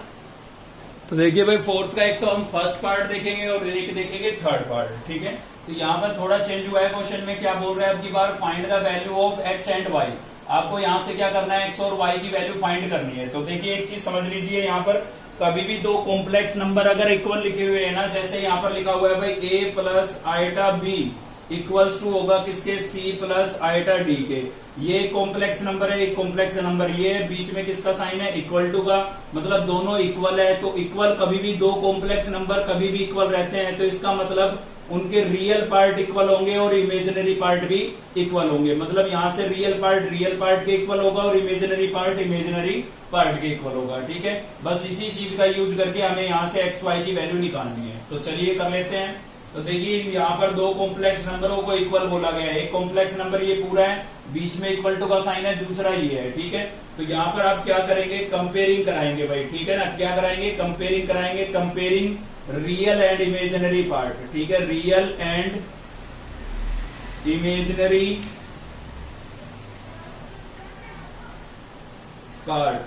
तो देखिए भाई फोर्थ का एक तो हम फर्स्ट पार्ट देखेंगे और एक देखेंगे थर्ड पार्ट, ठीक है। तो यहाँ पर थोड़ा चेंज हुआ है क्वेश्चन में, क्या बोल रहा है अब की बार find the value of x and y. आपको यहाँ से क्या करना है एक्स और वाई की वैल्यू फाइंड करनी है। तो देखिए एक चीज समझ लीजिए, यहाँ पर कभी भी दो कॉम्प्लेक्स नंबर अगर इक्वल लिखे हुए है ना, जैसे यहाँ पर लिखा हुआ है भाई a plus iota b equals to होगा किसके c प्लस आइटा d के। ये कॉम्प्लेक्स नंबर है, एक कॉम्प्लेक्स नंबर ये बीच में किसका साइन है इक्वल टू का, मतलब दोनों इक्वल है। तो इक्वल कभी भी दो कॉम्प्लेक्स नंबर कभी भी इक्वल रहते हैं, तो इसका मतलब उनके रियल पार्ट इक्वल होंगे और इमेजिनरी पार्ट भी इक्वल होंगे। मतलब यहाँ से रियल पार्ट के इक्वल होगा और इमेजिनरी पार्ट के इक्वल होगा, ठीक है। बस इसी चीज का यूज करके हमें यहाँ से एक्स वाई की वैल्यू निकालनी है। तो चलिए कर लेते हैं। तो देखिए यहाँ पर दो कॉम्प्लेक्स नंबरों को इक्वल बोला गया है। एक कॉम्प्लेक्स नंबर ये पूरा है, बीच में इक्वल टू का साइन है, दूसरा ये है, ठीक है। तो यहाँ पर आप क्या करेंगे कंपेयरिंग कराएंगे भाई, ठीक है ना। क्या कराएंगे कंपेयरिंग कराएंगे, comparing real and imaginary part, ठीक है, रियल एंड इमेजिनरी पार्ट,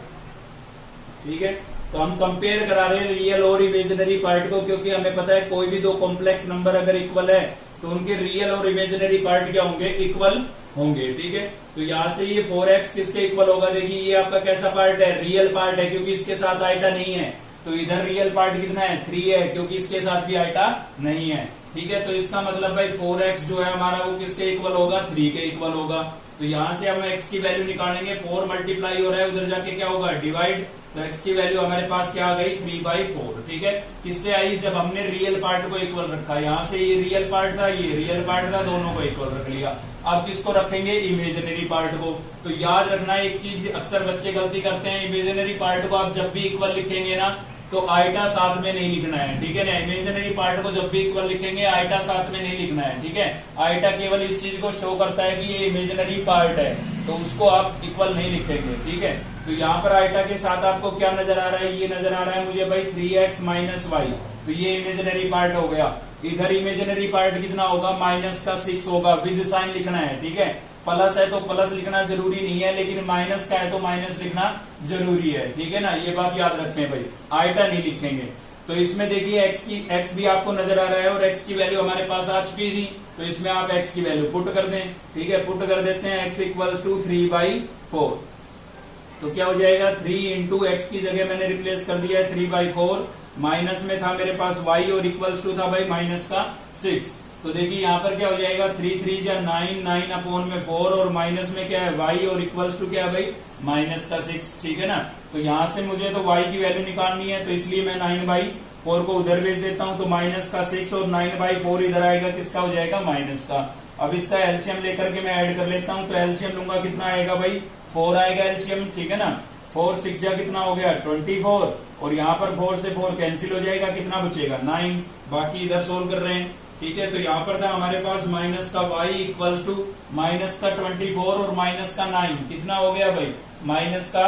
ठीक है। तो हम कंपेयर करा रहे हैं रियल और इमेजिनरी पार्ट को, क्योंकि हमें पता है कोई भी दो कॉम्प्लेक्स नंबर अगर इक्वल है तो उनके रियल और इमेजिनरी पार्ट क्या होंगे इक्वल होंगे, ठीक है। तो यहाँ से ये 4x किसके इक्वल होगा, देखिए ये आपका कैसा पार्ट है रियल पार्ट है, क्योंकि इसके साथ आइटा नहीं है। तो इधर रियल पार्ट कितना है 3 है, क्योंकि इसके साथ भी आइटा नहीं है, ठीक है। तो इसका मतलब भाई 4x जो है हमारा वो किसके इक्वल होगा 3 के इक्वल होगा। तो यहाँ से हम x की वैल्यू निकालेंगे, 4 मल्टीप्लाई हो रहा है, उधर जाके क्या होगा डिवाइड। तो x की वैल्यू हमारे पास क्या आ गई 3/4, ठीक है। किससे आई जब हमने रियल पार्ट को इक्वल रखा। यहाँ से ये रियल पार्ट था, ये रियल पार्ट था, दोनों को इक्वल रख लिया। अब किसको रखेंगे इमेजिनरी पार्ट को। तो याद रखना एक चीज अक्सर बच्चे गलती करते हैं, इमेजिनरी पार्ट को आप जब भी इक्वल लिखेंगे ना, तो आइटा साथ में नहीं लिखना है, ठीक है ना। इमेजिनरी पार्ट को जब भी इक्वल लिखेंगे आइटा साथ में नहीं लिखना है, ठीक है। आइटा केवल इस चीज को शो करता है कि ये इमेजिनरी पार्ट है, तो उसको आप इक्वल नहीं लिखेंगे, ठीक है। तो यहाँ पर आइटा के साथ आपको क्या नजर आ रहा है, ये नजर आ रहा है मुझे भाई 3x माइनस वाई, तो ये इमेजिनरी पार्ट हो गया। इधर इमेजिनरी पार्ट कितना होगा, -6 होगा, विद साइन लिखना है, ठीक है। प्लस है तो प्लस लिखना जरूरी नहीं है, लेकिन माइनस का है तो माइनस लिखना जरूरी है, ठीक है ना। ये बात याद रखें भाई, आइटा नहीं लिखेंगे। तो इसमें देखिए x भी आपको नजर आ रहा है और x की वैल्यू हमारे पास आ चुकी थी, तो इसमें आप x की वैल्यू पुट कर दें, ठीक है। पुट कर देते हैं x इक्वल्स टू 3/4, तो क्या हो जाएगा 3 इंटू एक्स की जगह मैंने रिप्लेस कर दिया है 3/4, माइनस में था मेरे पास y और इक्वल्स टू था भाई -6। तो देखिए यहाँ पर क्या हो जाएगा 3 3 या 9, 9 अपॉन में 4 और माइनस में क्या है y और इक्वल्स टू क्या है भाई -6, ठीक है ना। तो यहाँ से मुझे तो y की वैल्यू निकालनी है, तो इसलिए मैं 9/4 को उधर भेज देता हूँ, तो -6 और 9/4 इधर आएगा, किसका हो जाएगा माइनस का। अब इसका एलसीएम लेकर के मैं ऐड कर लेता हूँ, तो एलसीएम लूंगा कितना आएगा भाई 4 आएगा एलसीएम, ठीक है ना। 4 6 जा कितना हो गया 24, और यहाँ पर 4 से 4 कैंसिल हो जाएगा, कितना बचेगा 9। बाकी इधर सोल्व कर रहे हैं, ठीक है। तो यहाँ पर था हमारे पास माइनस का y इक्वल्स टू माइनस का 24 और माइनस का 9, कितना हो गया भाई माइनस का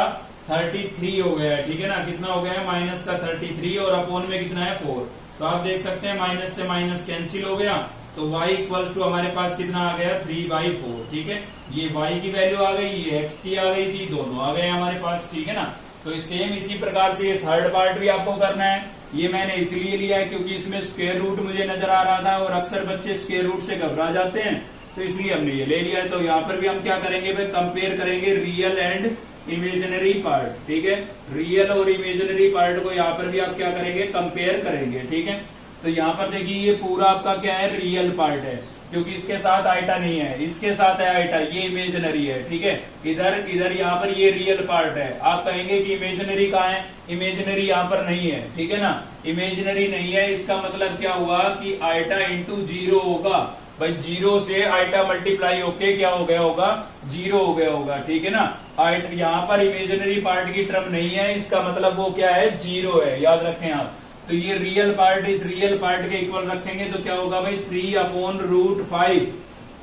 33 हो गया है, ठीक है ना। कितना हो गया है माइनस का 33 और अपॉन में कितना है 4। तो आप देख सकते हैं माइनस से माइनस कैंसिल हो गया, तो y इक्वल्स टू हमारे पास कितना आ गया 3/4, ठीक है। ये y की वैल्यू आ गई, ये x की आ गई थी, दोनों आ गए हमारे पास, ठीक है ना। तो सेम इसी प्रकार से ये थर्ड पार्ट भी आपको करना है। ये मैंने इसलिए लिया है क्योंकि इसमें स्क्वायर रूट मुझे नजर आ रहा था और अक्सर बच्चे स्क्वायर रूट से घबरा जाते हैं, तो इसलिए हमने ये ले लिया है। तो यहाँ पर भी हम क्या करेंगे भाई, कंपेयर करेंगे रियल एंड इमेजिनरी पार्ट, ठीक है। रियल और इमेजिनरी पार्ट को यहाँ पर भी आप क्या करेंगे, कंपेयर करेंगे, ठीक है। तो यहाँ पर देखिए ये पूरा आपका क्या है, रियल पार्ट है, क्योंकि इसके साथ आइटा नहीं है, इसके साथ है आइटा, ये इमेजिनरी है, ठीक है। इधर यहाँ पर ये रियल पार्ट है। आप कहेंगे कि इमेजिनरी कहाँ है, इमेजिनरी यहाँ पर नहीं है, ठीक है ना। इमेजिनरी नहीं है, इसका मतलब क्या हुआ कि आइटा इंटू 0 होगा भाई, 0 से आइटा मल्टीप्लाई होके क्या हो गया होगा 0 हो गया होगा, ठीक है ना। आइटा यहाँ पर इमेजिनरी पार्ट की टर्म नहीं है, इसका मतलब वो क्या है 0 है, याद रखें आप। तो ये रियल पार्ट इस रियल पार्ट के इक्वल रखेंगे तो क्या होगा भाई 3/√5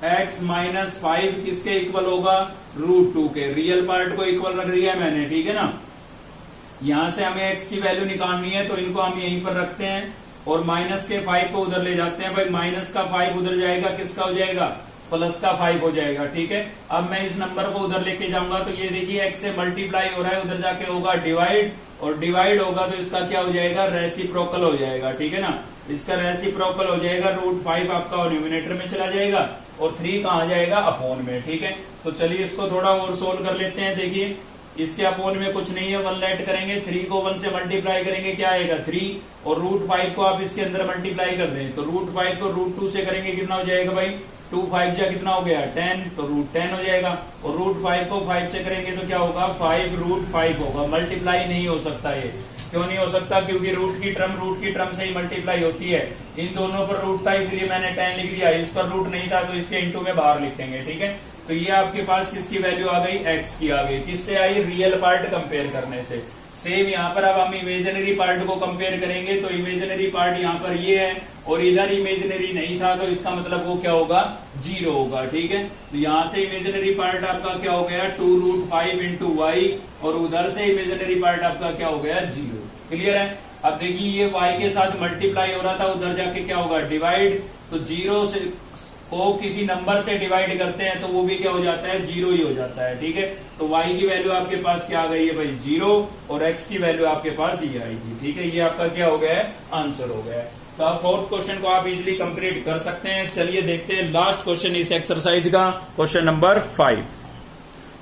x माइनस 5 किसके इक्वल होगा √2 के। रियल पार्ट को इक्वल रख दिया है मैंने, ठीक है ना। यहां से हमें x की वैल्यू निकालनी है, तो इनको हम यहीं पर रखते हैं और माइनस के 5 को उधर ले जाते हैं भाई। माइनस का 5 उधर जाएगा, किसका हो जाएगा प्लस का 5 हो जाएगा, ठीक है। अब मैं इस नंबर को उधर लेके जाऊंगा, तो ये देखिए x से मल्टीप्लाई हो रहा है, उधर जाके होगा डिवाइड, और डिवाइड होगा तो इसका क्या हो जाएगा रेसिप्रोकल हो जाएगा, ठीक है ना। इसका रेसिप्रोकल हो जाएगा, √5 आपका न्यूमिनेटर में चला जाएगा और 3 कहाँ जाएगा अपोन में, ठीक है। तो चलिए इसको थोड़ा और सोल्व कर लेते हैं। देखिए इसके अपोन में कुछ नहीं है, 1 लेट करेंगे, 3 को 1 से मल्टीप्लाई करेंगे, क्या आएगा 3, और √5 को आप इसके अंदर मल्टीप्लाई कर दें, तो √5 को √2 से करेंगे, कितना हो जाएगा भाई 2 5 जा कितना हो गया 10, तो √10 हो जाएगा। और √5 को 5 से करेंगे तो क्या होगा 5√5 होगा। मल्टीप्लाई नहीं हो सकता, ये क्यों नहीं हो सकता, क्योंकि रूट की टर्म से ही मल्टीप्लाई होती है। इन दोनों पर रूट था इसलिए मैंने 10 लिख दिया, इस पर रूट नहीं था तो इसके इंटू में बाहर लिखेंगे, ठीक है। तो ये आपके पास किसकी वैल्यू आ गई x की आ गई, किससे आई रियल पार्ट कंपेयर करने से। सेम यहाँ पर अब हम इमेजिनरी पार्ट को कंपेयर करेंगे, तो इमेजिनरी पार्ट यहाँ पर ये है और इधर इमेजिनरी नहीं था, तो इसका मतलब वो क्या होगा 0 होगा, ठीक है। तो यहाँ से इमेजिनरी पार्ट आपका क्या हो गया 2√5 इंटू वाई, और उधर से इमेजिनरी पार्ट आपका क्या हो गया 0। क्लियर है। अब देखिए ये y के साथ मल्टीप्लाई हो रहा था, उधर जाके क्या होगा डिवाइड, तो 0 से को किसी नंबर से डिवाइड करते हैं तो वो भी क्या हो जाता है 0 ही हो जाता है, ठीक है। तो y की वैल्यू आपके पास क्या आ गई है भाई 0, और x की वैल्यू आपके पास ये आएगी, ठीक है। ये आपका क्या हो गया है आंसर हो गया है। तो आप फोर्थ क्वेश्चन को आप इजिली कंप्लीट कर सकते हैं। चलिए देखते हैं लास्ट क्वेश्चन इस एक्सरसाइज का, क्वेश्चन नंबर 5।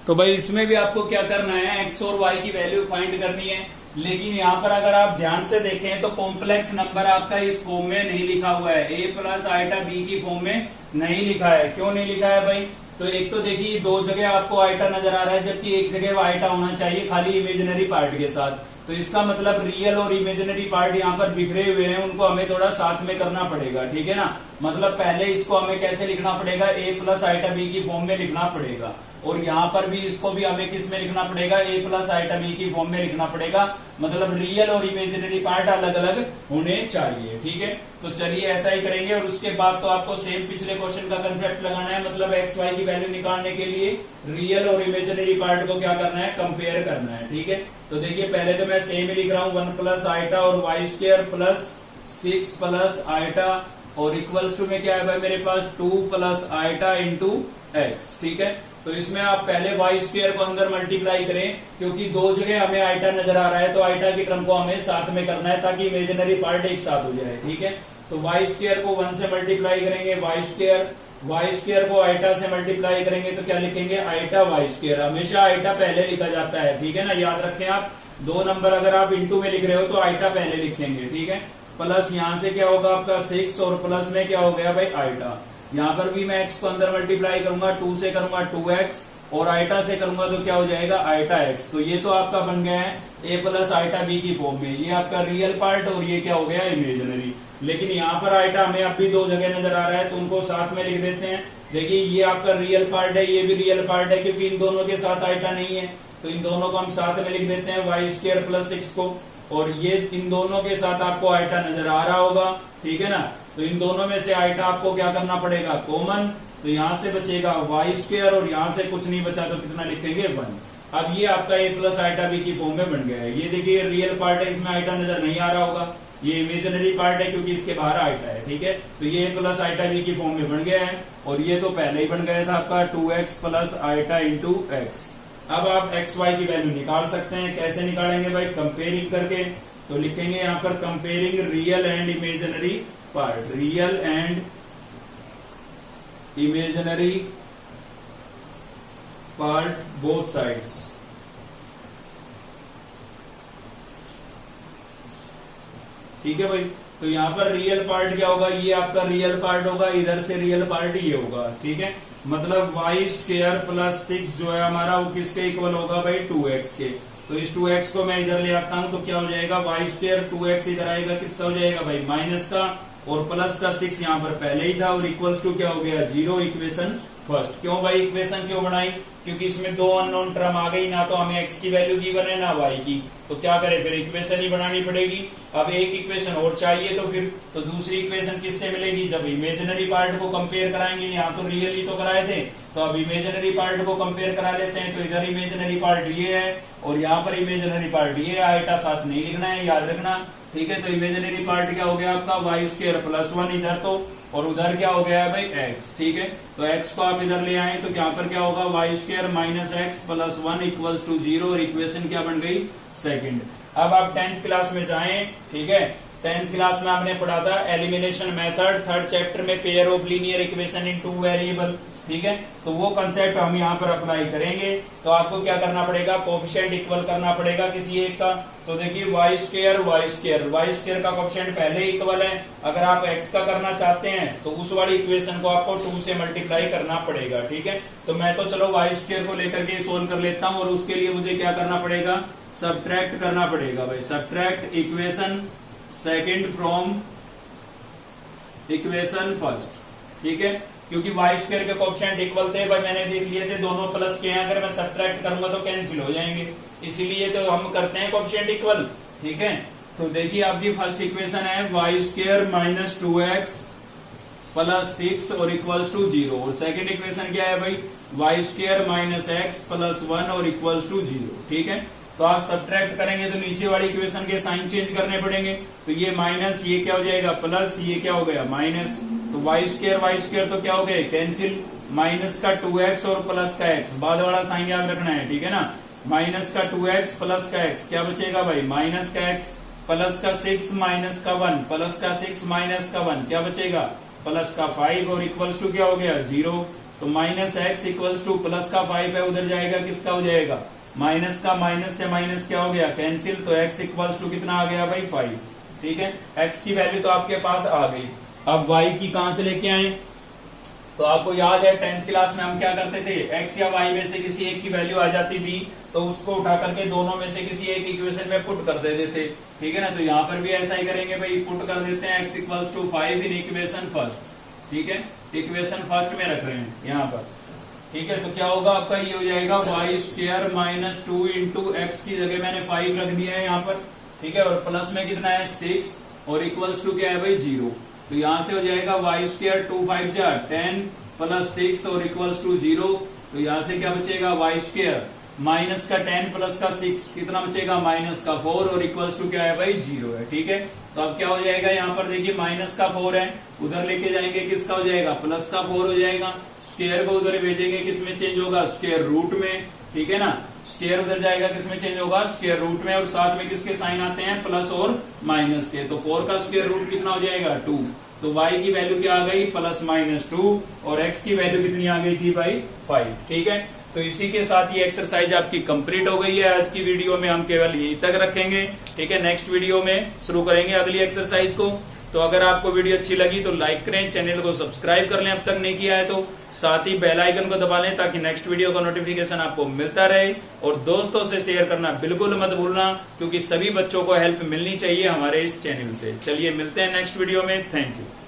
तो भाई इसमें भी आपको क्या करना है x और y की वैल्यू फाइंड करनी है, लेकिन यहाँ पर अगर आप ध्यान से देखें तो कॉम्प्लेक्स नंबर आपका इस फॉर्म में नहीं लिखा हुआ है, a प्लस आइटा b की फॉर्म में नहीं लिखा है। क्यों नहीं लिखा है भाई, तो एक तो देखिए 2 जगह आपको आइटा नजर आ रहा है, जबकि एक जगह वो आइटा होना चाहिए खाली इमेजिनरी पार्ट के साथ। तो तो इसका मतलब रियल और इमेजिनरी पार्ट यहाँ पर बिखरे हुए हैं, उनको हमें थोड़ा साथ में करना पड़ेगा, ठीक है ना। मतलब पहले इसको हमें कैसे लिखना पड़ेगा, a प्लस आइटा बी की फॉर्म में लिखना पड़ेगा, और यहाँ पर भी इसको भी हमें किस में लिखना पड़ेगा, a प्लस आइटा बी की फॉर्म में लिखना पड़ेगा। मतलब रियल और इमेजिनरी पार्ट अलग अलग होने चाहिए, ठीक है। तो चलिए ऐसा ही करेंगे, और उसके बाद तो आपको सेम पिछले क्वेश्चन का कंसेप्ट लगाना है। मतलब एक्स वाई की वैल्यू निकालने के लिए रियल और इमेजिनरी पार्ट को क्या करना है, कंपेयर करना है, ठीक है। तो देखिए पहले तो मैं सेम ही लिख रहा हूँ, 1 प्लस आइटा और y square plus 6 plus iota, और इक्वल्स टू में क्या है भाई मेरे पास 2 प्लस आइटा इंटू एक्स, ठीक है। तो इसमें आप पहले वाई स्क्वायर को अंदर मल्टीप्लाई करें, क्योंकि दो जगह हमें आइटा नजर आ रहा है, तो आइटा की टर्म को हमें साथ में करना है ताकि इमेजिनरी पार्ट एक साथ हो जाए, ठीक है। तो वाई स्क्वायर को 1 से मल्टीप्लाई करेंगे, वाई स्क्वायर को आइटा से मल्टीप्लाई करेंगे तो क्या लिखेंगे, आइटा वाई स्क्वायर। हमेशा आइटा पहले लिखा जाता है, ठीक है ना, याद रखें आप। दो नंबर अगर आप इंटू में लिख रहे हो तो आइटा पहले लिखेंगे, ठीक है। प्लस यहाँ से क्या होगा आपका 6, और प्लस में क्या हो गया भाई आइटा। यहाँ पर भी मैं x को अंदर मल्टीप्लाई करूंगा, 2 से करूंगा 2x, और आइटा से करूंगा तो क्या हो जाएगा आइटा x। तो ये तो आपका बन गया है a प्लस आइटा b की फॉर्म में, ये आपका रियल पार्ट, और ये क्या हो गया इमेजिनरी। लेकिन यहाँ पर आइटा हमें अब भी दो जगह नजर आ रहा है, तो उनको साथ में लिख देते हैं। देखिए ये आपका रियल पार्ट है, ये भी रियल पार्ट है, क्योंकि इन दोनों के साथ आइटा नहीं है, तो इन दोनों को हम साथ में लिख देते हैं, वाई स्क्वायर प्लस 6 को, और ये इन दोनों के साथ आपको आइटा नजर आ रहा होगा, ठीक है ना। तो इन दोनों में से आइटा आपको क्या करना पड़ेगा, कॉमन, तो यहाँ से बचेगा वाई स्क्वायर, और यहाँ से कुछ नहीं बचा तो कितना लिखेंगे 1। अब ये आपका a प्लस आइटा बी की फॉर्म में बन गया है। ये देखिए रियल पार्ट है, इसमें आइटा नजर नहीं आ रहा होगा, ये इमेजिनरी पार्ट है क्योंकि इसके बाहर आइटा है, ठीक है। तो ये a प्लस आइटा बी की फॉर्म में बन गया है, और ये तो पहले ही बन गया था आपका 2x plus iota into x. अब आप एक्स वाई की वैल्यू निकाल सकते हैं, कैसे निकालेंगे भाई, कंपेयरिंग करके। तो लिखेंगे यहाँ पर comparing real and imaginary part, real and imaginary part both sides, ठीक है भाई। तो यहाँ पर रियल पार्ट क्या होगा, ये आपका रियल पार्ट होगा, इधर से रियल पार्ट ये होगा, ठीक है। मतलब वाई स्क्वायर प्लस 6 जो है हमारा, वो किसके इक्वल होगा भाई 2x के। तो इस 2x को मैं इधर ले आता हूं तो क्या हो जाएगा, वाई स्क्वायर 2x इधर आएगा, किसका हो जाएगा भाई माइनस का, और प्लस का 6 यहाँ पर पहले ही था, और इक्वल्स टू क्या हो गया 0। Equation first. क्यों भाई इक्वेशन क्यों बनाई, क्योंकि इसमें दो अननोन टर्म आ गई, ना तो हमें x की वैल्यू गिवन है ना y की, तो क्या करें फिर इक्वेशन ही बनानी पड़ेगी। अब एक इक्वेशन और चाहिए, तो फिर तो दूसरी इक्वेशन किससे मिलेगी, जब इमेजिनरी पार्ट को कंपेयर कराएंगे। यहाँ तो रियल ही तो कराए थे, तो अब इमेजिनरी पार्ट को कंपेयर करा लेते हैं। तो इधर इमेजिनरी पार्ट ये है, और यहाँ पर इमेजिनरी पार्ट ये है, आइटा साथ नहीं लिखना है, याद रखना, ठीक है। तो इमेजिनरी पार्ट क्या हो गया आपका वाई स्क्वायर प्लस 1 इधर, तो और उधर क्या हो गया है भाई x, ठीक है। तो x को आप इधर ले आए तो यहाँ पर क्या होगा, y square minus x plus 1 equals to 0, और इक्वेशन क्या बन गई सेकंड। अब आप 10th क्लास में जाएं, ठीक है। 10th क्लास में आपने पढ़ा था एलिमिनेशन मेथड, 3rd चैप्टर में pair of linear equation in 2 variable, ठीक है। तो वो कंसेप्ट हम यहाँ पर अप्लाई करेंगे। तो आपको क्या करना पड़ेगा, कोफिशिएंट इक्वल करना पड़ेगा किसी एक का। तो देखिए वाई स्क्वायर का कोफिशिएंट पहले इक्वल है। अगर आप एक्स का करना चाहते हैं तो उस वाली इक्वेशन को आपको 2 से मल्टीप्लाई करना पड़ेगा, ठीक है। तो मैं तो चलो वाई स्क्वायर को लेकर के सोल्व कर लेता हूँ, और उसके लिए मुझे क्या करना पड़ेगा, सब्ट्रैक्ट करना पड़ेगा भाई। Subtract equation second from equation first, ठीक है। क्योंकि वाई स्क्वायर के कोफिशिएंट इक्वल थे भाई, मैंने देख लिए थे, दोनों प्लस के हैं, अगर मैं सब्ट्रैक्ट करूंगा तो कैंसिल हो जाएंगे, इसीलिए तो हम करते हैं कोफिशिएंट इक्वल, ठीक है। तो देखिए आपकी फर्स्ट इक्वेशन है y square minus 2x plus 6 और इक्वल्स टू 0, और सेकंड इक्वेशन क्या है भाई, y square minus x plus 1 और इक्वल्स टू 0, ठीक है। तो आप सब्ट्रैक्ट करेंगे तो नीचे वाली इक्वेशन के साइन चेंज करने पड़ेंगे। तो ये माइनस, ये क्या हो जाएगा प्लस, ये क्या हो गया माइनस। तो वाई स्क्वायर तो क्या हो गया कैंसिल, माइनस का 2x और प्लस का x, बाद वाला साइन याद रखना है, ठीक है ना। माइनस का 2x प्लस का x, क्या बचेगा भाई माइनस का x, प्लस का 6 माइनस का 1, प्लस का 6 माइनस का 1, क्या बचेगा प्लस का 5, और इक्वल्स टू क्या हो गया 0। तो minus x equals two plus का 5 है, उधर जाएगा किसका हो जाएगा माइनस का, माइनस से माइनस क्या हो गया कैंसिल। तो x इक्वल्स टू कितना आ गया भाई 5, ठीक है। x की वैल्यू तो आपके पास आ गई। अब y की कहां से लेके आए, तो आपको याद है 10th क्लास में हम क्या करते थे, x या y में से किसी एक की वैल्यू आ जाती थी तो उसको उठा करके दोनों में से किसी एक इक्वेशन में पुट कर देते थे, ठीक है ना। तो यहाँ पर भी ऐसा ही करेंगे भाई, पुट कर देते हैं x equals to 5 in equation first, ठीक है, इक्वेशन फर्स्ट में रख रहे हैं यहाँ पर, ठीक है। तो क्या होगा आपका, ये हो जाएगा y square minus 2 into x की जगह मैंने 5 रख दिया है यहाँ पर, ठीक है, और प्लस में कितना है 6 और इक्वल्स टू क्या है भाई 0। तो यहां से हो जाएगा वाई स्क्वायर 2 5 जा 10 प्लस 6 और इक्वल्स टू 0। तो यहां से क्या बचेगा, वाई स्क्वायर माइनस का 10 प्लस का 6 कितना बचेगा, माइनस का 4 और इक्वल्स टू क्या है भाई 0 है, ठीक है। तो अब क्या हो जाएगा, यहाँ पर देखिए माइनस का 4 है, उधर लेके जाएंगे किसका हो जाएगा, प्लस का 4 हो जाएगा। स्क्वायर को उधर भेजेंगे, किसमें चेंज होगा, स्क्वायर रूट में, ठीक है ना। स्क्वायर उधर जाएगा, किसमें चेंज होगा, स्क्वायर रूट में, और साथ में किसके साइन आते हैं, प्लस और माइनस के। तो 4 का स्क्वायर रूट कितना हो जाएगा 2। तो y की वैल्यू क्या आ गई, प्लस माइनस 2, और x की वैल्यू कितनी आ गई थी भाई 5, ठीक है। तो इसी के साथ ये एक्सरसाइज आपकी कंप्लीट हो गई है। आज की वीडियो में हम केवल यहीं तक रखेंगे, ठीक है। नेक्स्ट वीडियो में शुरू करेंगे अगली एक्सरसाइज को। तो अगर आपको वीडियो अच्छी लगी तो लाइक करें, चैनल को सब्सक्राइब कर लें अब तक नहीं किया है तो, साथ ही बेल आइकन को दबा लें ताकि नेक्स्ट वीडियो का नोटिफिकेशन आपको मिलता रहे। और दोस्तों से शेयर करना बिल्कुल मत भूलना, क्योंकि सभी बच्चों को हेल्प मिलनी चाहिए हमारे इस चैनल से। चलिए मिलते हैं नेक्स्ट वीडियो में, थैंक यू।